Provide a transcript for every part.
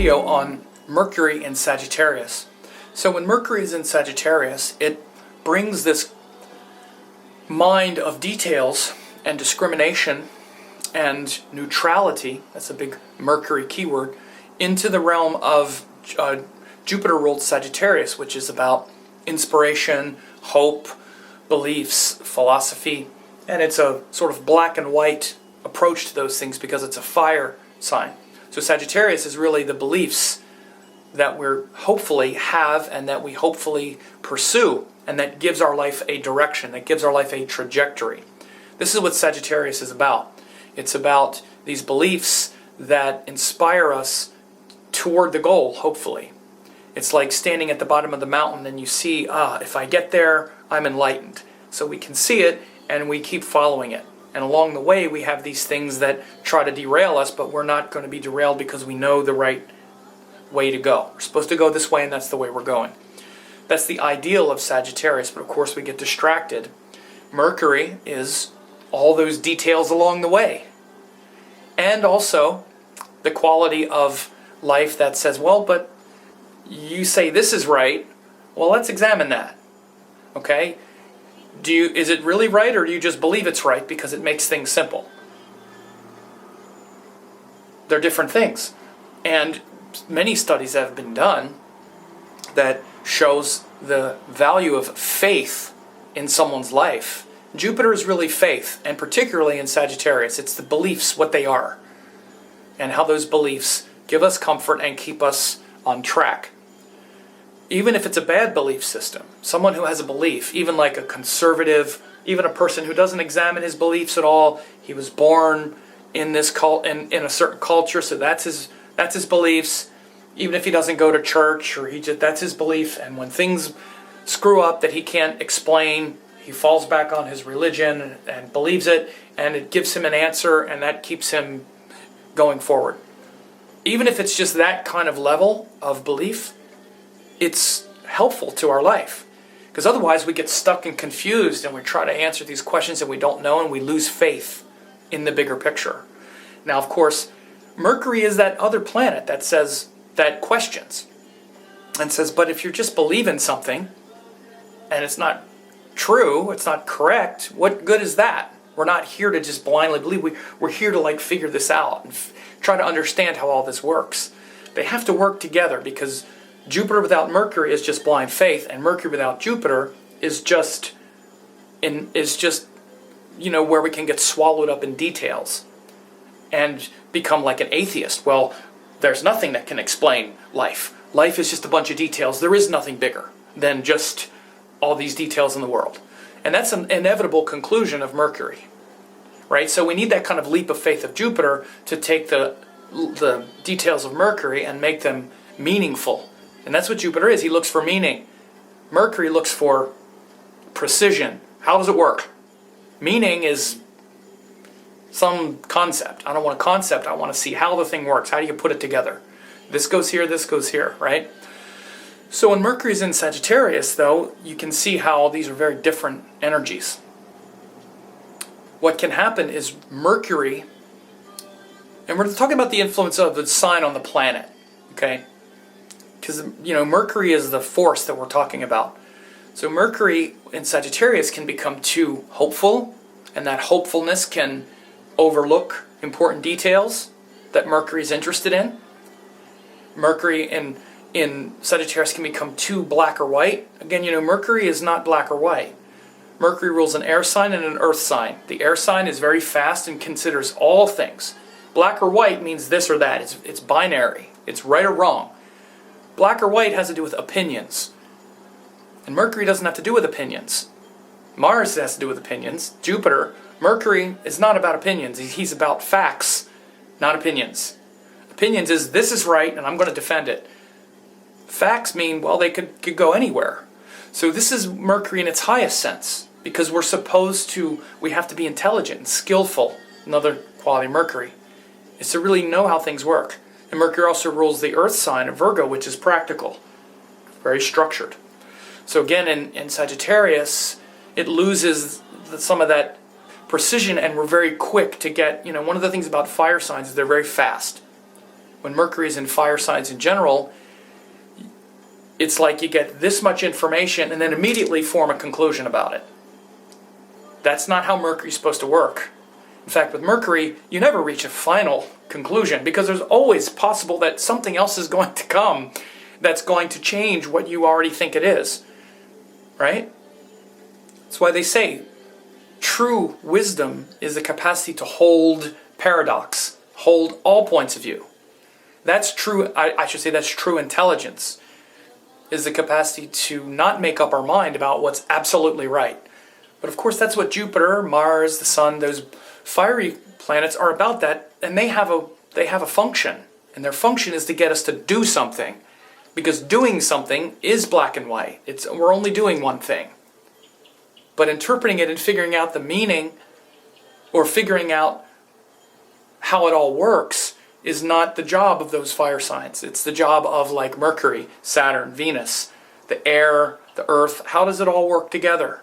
video on Mercury in Sagittarius. So when Mercury is in Sagittarius, it brings this mind of details and discrimination and neutrality, that's a big Mercury keyword, into the realm of Jupiter-ruled Sagittarius, which is about inspiration, hope, beliefs, philosophy, and it's a sort of black and white approach to those things because it's a fire sign. So Sagittarius is really the beliefs that we hopefully have and that we hopefully pursue, and that gives our life a direction, that gives our life a trajectory. This is what Sagittarius is about. It's about these beliefs that inspire us toward the goal, hopefully. It's like standing at the bottom of the mountain and you see, if I get there, I'm enlightened. So we can see it and we keep following it. And along the way we have these things that try to derail us, but we're not going to be derailed because we know the right way to go. We're supposed to go this way and that's the way we're going. That's the ideal of Sagittarius, but of course we get distracted. Mercury is all those details along the way. And also the quality of life that says, well, but you say this is right, well, let's examine that. Okay? Is it really right, or do you just believe it's right because it makes things simple? They're different things. And many studies have been done that shows the value of faith in someone's life. Jupiter is really faith, and particularly in Sagittarius, it's the beliefs, what they are, and how those beliefs give us comfort and keep us on track. Even if it's a bad belief system, someone who has a belief, even like a conservative, even a person who doesn't examine his beliefs at all, he was born in this in a certain culture, so that's his beliefs. Even if he doesn't go to church, or that's his belief, and when things screw up that he can't explain, he falls back on his religion and believes it, and it gives him an answer, and that keeps him going forward. Even if it's just that kind of level of belief, it's helpful to our life. Because otherwise we get stuck and confused and we try to answer these questions that we don't know, and we lose faith in the bigger picture. Now, of course, Mercury is that other planet that questions and says, but if you're just believing something and it's not true, it's not correct, what good is that? We're not here to just blindly believe. We're here to figure this out and try to understand how all this works. They have to work together, because Jupiter without Mercury is just blind faith, and Mercury without Jupiter is just where we can get swallowed up in details and become like an atheist. Well, there's nothing that can explain life. Life is just a bunch of details. There is nothing bigger than just all these details in the world. And that's an inevitable conclusion of Mercury, right? So we need that kind of leap of faith of Jupiter to take the details of Mercury and make them meaningful. And that's what Jupiter is. He looks for meaning. Mercury looks for precision. How does it work? Meaning is some concept. I don't want a concept. I want to see how the thing works. How do you put it together? This goes here, right? So when Mercury's in Sagittarius, though, you can see how these are very different energies. What can happen is Mercury, and we're talking about the influence of the sign on the planet, okay? Because, Mercury is the force that we're talking about. So Mercury in Sagittarius can become too hopeful, and that hopefulness can overlook important details that Mercury is interested in. Mercury in Sagittarius can become too black or white. Again, Mercury is not black or white. Mercury rules an air sign and an earth sign. The air sign is very fast and considers all things. Black or white means this or that. It's binary. It's right or wrong. Black or white has to do with opinions. And Mercury doesn't have to do with opinions. Mars has to do with opinions. Jupiter, Mercury is not about opinions. He's about facts, not opinions. Opinions is, this is right and I'm going to defend it. Facts mean, well, they could go anywhere. So this is Mercury in its highest sense, because we have to be intelligent and skillful. Another quality of Mercury is to really know how things work. And Mercury also rules the earth sign of Virgo, which is practical, very structured. So again, in Sagittarius, it loses some of that precision, and we're very quick to get, one of the things about fire signs is they're very fast. when Mercury is in fire signs in general, it's like you get this much information and then immediately form a conclusion about it. That's not how Mercury's supposed to work. In fact, with Mercury, you never reach a final conclusion because there's always possible that something else is going to come that's going to change what you already think it is. Right? That's why they say true wisdom is the capacity to hold paradox, hold all points of view. That's true, I should say that's true intelligence, is the capacity to not make up our mind about what's absolutely right. But of course that's what Jupiter, Mars, the Sun, those fiery planets are about that, and they have a function. And their function is to get us to do something. Because doing something is black and white. We're only doing one thing. But interpreting it and figuring out the meaning or figuring out how it all works is not the job of those fire signs. It's the job of like Mercury, Saturn, Venus, the air, the earth. How does it all work together?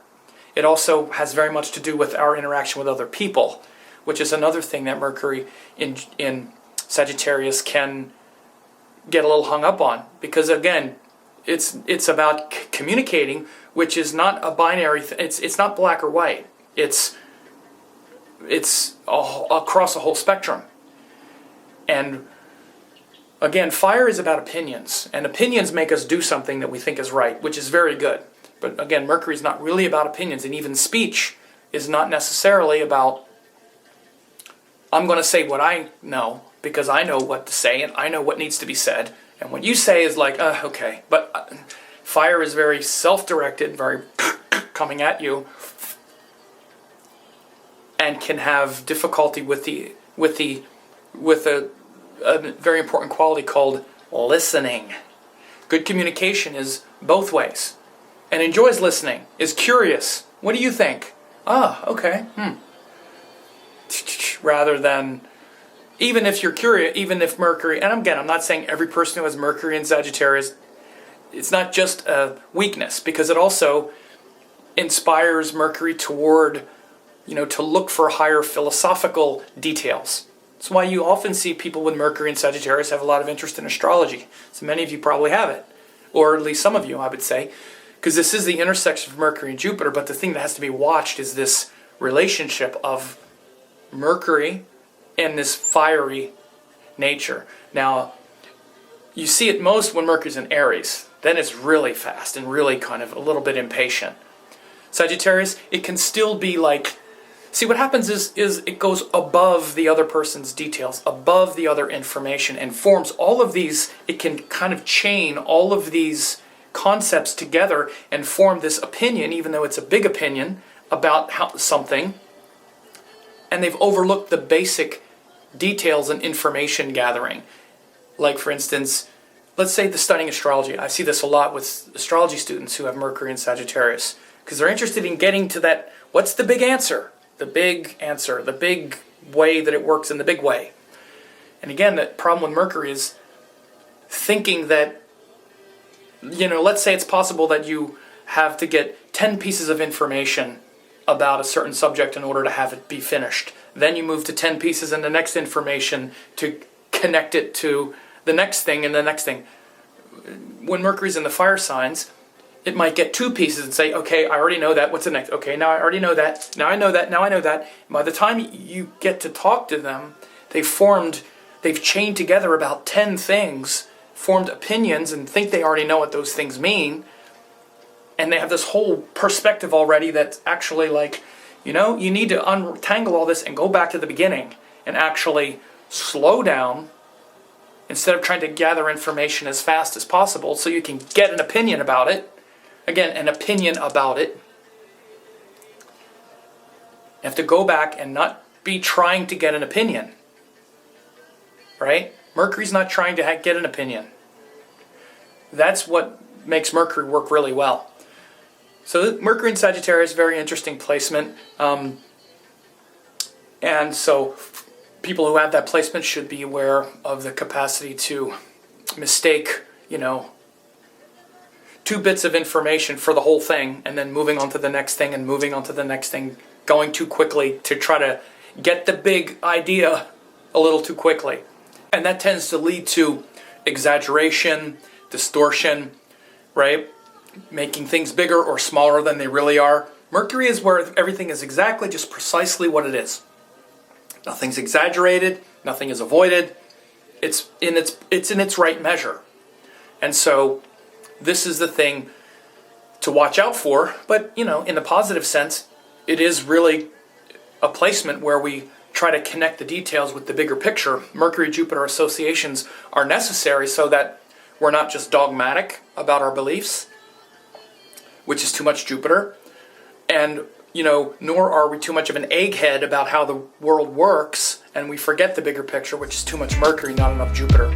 It also has very much to do with our interaction with other people, which is another thing that Mercury in Sagittarius can get a little hung up on. Because again, it's about communicating, which is not a binary it's not black or white. It's across a whole spectrum. And again, fire is about opinions, and opinions make us do something that we think is right, which is very good. But again, Mercury is not really about opinions, and even speech is not necessarily about, I'm going to say what I know, because I know what to say, and I know what needs to be said. And what you say is like, okay. But fire is very self-directed, very coming at you, and can have difficulty with a very important quality called listening. Good communication is both ways, and enjoys listening, is curious. What do you think? Okay. Rather than, even if you're curious, even if Mercury, and again, I'm not saying every person who has Mercury in Sagittarius, it's not just a weakness, because it also inspires Mercury toward, to look for higher philosophical details. That's why you often see people with Mercury and Sagittarius have a lot of interest in astrology. So many of you probably have it, or at least some of you, I would say, because this is the intersection of Mercury and Jupiter, but the thing that has to be watched is this relationship of Mercury and this fiery nature. Now, you see it most when Mercury's in Aries. Then it's really fast and really kind of a little bit impatient. Sagittarius, it can still be like, see, what happens is it goes above the other person's details, above the other information, and forms all of these, it can kind of chain all of these concepts together and form this opinion, even though it's a big opinion, about something, and they've overlooked the basic details and information gathering. Like, for instance, let's say the studying astrology. I see this a lot with astrology students who have Mercury and Sagittarius, because they're interested in getting to that, what's the big answer? The big answer, the big way that it works in the big way. And again, the problem with Mercury is thinking that, let's say it's possible that you have to get 10 pieces of information about a certain subject in order to have it be finished. Then you move to 10 pieces in the next information to connect it to the next thing and the next thing. When Mercury's in the fire signs, it might get 2 pieces and say, okay, I already know that. What's the next? Okay, now I already know that. Now I know that. Now I know that. By the time you get to talk to them, they've chained together about 10 things, formed opinions, and think they already know what those things mean. And they have this whole perspective already that's actually like, you need to untangle all this and go back to the beginning and actually slow down instead of trying to gather information as fast as possible so you can get an opinion about it. Again, an opinion about it. You have to go back and not be trying to get an opinion. Right? Mercury's not trying to get an opinion. That's what makes Mercury work really well. So Mercury in Sagittarius, very interesting placement. And so people who have that placement should be aware of the capacity to mistake, 2 bits of information for the whole thing, and then moving on to the next thing and moving on to the next thing, going too quickly to try to get the big idea a little too quickly. And that tends to lead to exaggeration, distortion, right? Making things bigger or smaller than they really are. Mercury is where everything is exactly just precisely what it is. Nothing's exaggerated, nothing is avoided. It's in its right measure. And so this is the thing to watch out for, but in the positive sense, it is really a placement where we try to connect the details with the bigger picture. Mercury-Jupiter associations are necessary so that we're not just dogmatic about our beliefs, which is too much Jupiter, and nor are we too much of an egghead about how the world works, and we forget the bigger picture, which is too much Mercury, not enough Jupiter.